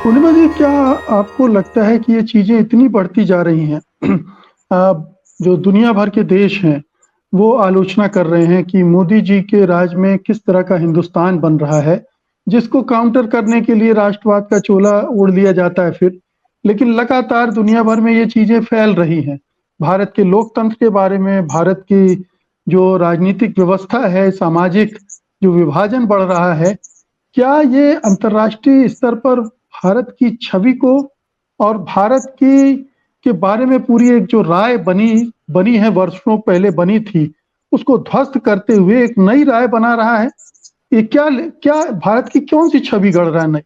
पूर्णिमा जी, क्या आपको लगता है कि ये चीज़ें इतनी बढ़ती जा रही हैं? जो दुनिया भर के देश हैं, वो आलोचना कर रहे हैं कि मोदी जी के राज में किस तरह का हिंदुस्तान बन रहा है, जिसको काउंटर करने के लिए राष्ट्रवाद का चोला ओढ़ लिया जाता है फिर। लेकिन लगातार दुनिया भर में ये चीज़ें फैल रही हैं। भारत के लोकतंत्र के बारे में, भारत की जो राजनीतिक व्यवस्था है, सामाजिक जो विभाजन बढ़ रहा है, क्या ये अंतर्राष्ट्रीय स्तर पर भारत की छवि को और भारत की के बारे में पूरी एक जो राय बनी बनी है, वर्षों पहले बनी थी, उसको ध्वस्त करते हुए एक नई राय बना रहा है? ये क्या क्या भारत की कौन-सी छवि गढ़ रहा है नई?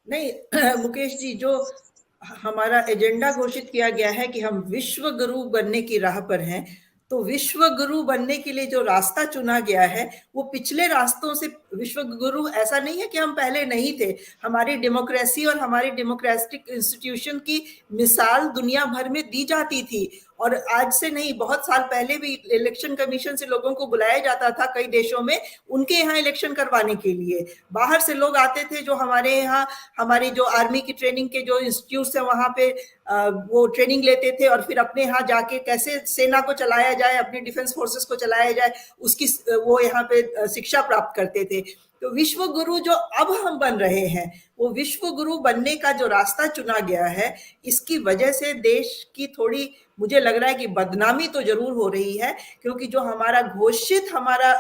नहीं मुकेश जी, जो हमारा एजेंडा घोषित किया गया है कि हम विश्व गुरु बनने की राह पर हैं, तो विश्व गुरु बनने के लिए जो रास्ता चुना गया है वो पिछले रास्तों से विश्व गुरु ऐसा नहीं है कि हम पहले नहीं थे। हमारी डेमोक्रेसी और हमारी डेमोक्रेटिक इंस्टीट्यूशन की मिसाल दुनिया भर में दी जाती थी, और आज से नहीं, बहुत साल पहले भी इलेक्शन कमीशन से लोगों को बुलाया जाता था कई देशों में उनके यहाँ इलेक्शन करवाने के लिए। बाहर से लोग आते थे जो हमारे यहाँ, हमारी जो आर्मी की ट्रेनिंग के जो इंस्टीट्यूट है वहां पे वो ट्रेनिंग लेते थे, और फिर अपने यहाँ जाके कैसे सेना को चलाया जाए, अपने डिफेंस फोर्सेस को चलाया जाए, उसकी वो यहाँ पे शिक्षा प्राप्त करते थे। तो विश्व गुरु जो अब हम बन रहे हैं, वो विश्व गुरु बनने का जो रास्ता चुना गया है, इसकी वजह से देश की थोड़ी, मुझे लग रहा है कि बदनामी तो जरूर हो रही है, क्योंकि जो हमारा घोषित, हमारा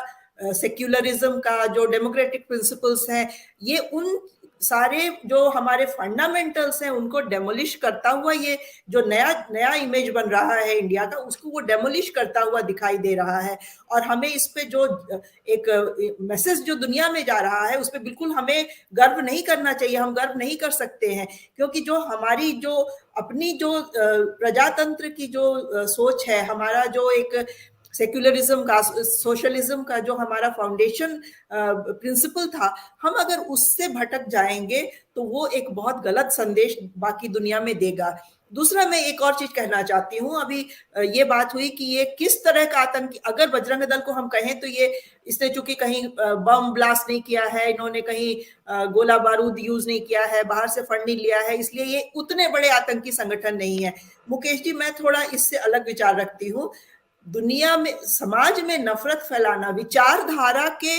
सेक्युलरिज्म का जो डेमोक्रेटिक प्रिंसिपल्स हैं, ये उन सारे जो हमारे फंडामेंटल्स हैं उनको डेमोलिश करता हुआ ये जो नया नया इमेज बन रहा है इंडिया का, उसको वो डेमोलिश करता हुआ दिखाई दे रहा है। और हमें इस पे जो एक मैसेज जो दुनिया में जा रहा है, उस पर बिल्कुल हमें गर्व नहीं करना चाहिए, हम गर्व नहीं कर सकते हैं, क्योंकि जो हमारी जो अपनी जो प्रजातंत्र की जो सोच है, हमारा जो एक सेक्युलरिज्म का, सोशलिज्म का जो हमारा फाउंडेशन प्रिंसिपल था, हम अगर उससे भटक जाएंगे तो वो एक बहुत गलत संदेश बाकी दुनिया में देगा। दूसरा, मैं एक और चीज कहना चाहती हूँ। अभी ये बात हुई कि ये किस तरह का आतंकी, अगर बजरंग दल को हम कहें तो ये, इसने चूंकि कहीं बम ब्लास्ट नहीं किया है, इन्होंने कहीं गोला बारूद यूज नहीं किया है, बाहर से फंड नहीं लिया है, इसलिए ये उतने बड़े आतंकी संगठन नहीं है। मुकेश जी, मैं थोड़ा इससे अलग विचार रखती हूँ। दुनिया में, समाज में नफरत फैलाना, विचारधारा के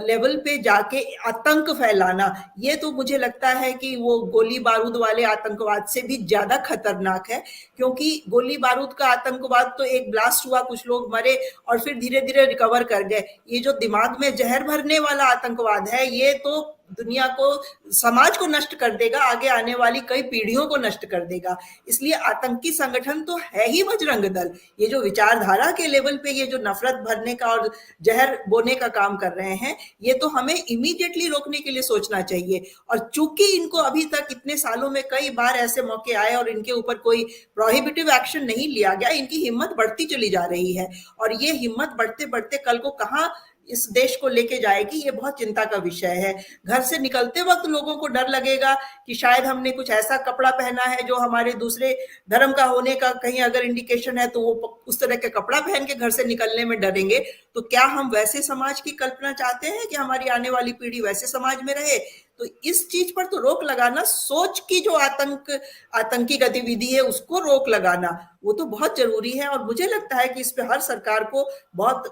लेवल पे जाके आतंक फैलाना, ये तो मुझे लगता है कि वो गोली बारूद वाले आतंकवाद से भी ज्यादा खतरनाक है। क्योंकि गोली बारूद का आतंकवाद तो एक ब्लास्ट हुआ, कुछ लोग मरे और फिर धीरे धीरे रिकवर कर गए। ये जो दिमाग में जहर भरने वाला आतंकवाद है, ये तो दुनिया को, समाज को नष्ट कर देगा, आगे आने वाली कई पीढ़ियों को नष्ट कर देगा। इसलिए आतंकी संगठन तो है ही बजरंग दल। ये जो विचारधारा के लेवल पे ये जो नफरत भरने का और जहर बोने का काम कर रहे हैं, ये तो हमें इमीडिएटली रोकने के लिए सोचना चाहिए। और चूंकि इनको अभी तक इतने सालों में कई बार ऐसे मौके आए और इनके ऊपर कोई प्रोहिबिटिव एक्शन नहीं लिया गया, इनकी हिम्मत बढ़ती चली जा रही है, और ये हिम्मत बढ़ते बढ़ते कल को कहां इस देश को लेके जाएगी, ये बहुत चिंता का विषय है। घर से निकलते वक्त लोगों को डर लगेगा कि शायद हमने कुछ ऐसा कपड़ा पहना है जो हमारे दूसरे धर्म का होने का कहीं अगर इंडिकेशन है, तो वो उस तरह के कपड़ा पहन के घर से निकलने में डरेंगे। तो क्या हम वैसे समाज की कल्पना चाहते हैं कि हमारी आने वाली पीढ़ी वैसे समाज में रहे? तो इस चीज पर तो रोक लगाना, सोच की जो आतंकी गतिविधि है उसको रोक लगाना, वो तो बहुत जरूरी है। और मुझे लगता है कि इस पे हर सरकार को बहुत,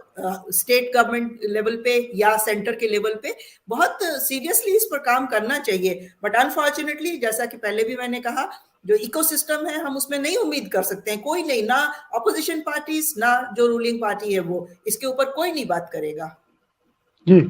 स्टेट गवर्नमेंट लेवल पे या सेंटर के लेवल पे बहुत सीरियसली इस पर काम करना चाहिए। बट अनफॉर्चुनेटली, जैसा कि पहले भी मैंने कहा, जो इकोसिस्टम है हम उसमें नहीं उम्मीद कर सकते हैं, कोई नहीं, ना ऑपोजिशन पार्टीज ना जो रूलिंग पार्टी है वो, इसके ऊपर कोई नहीं बात करेगा। जी।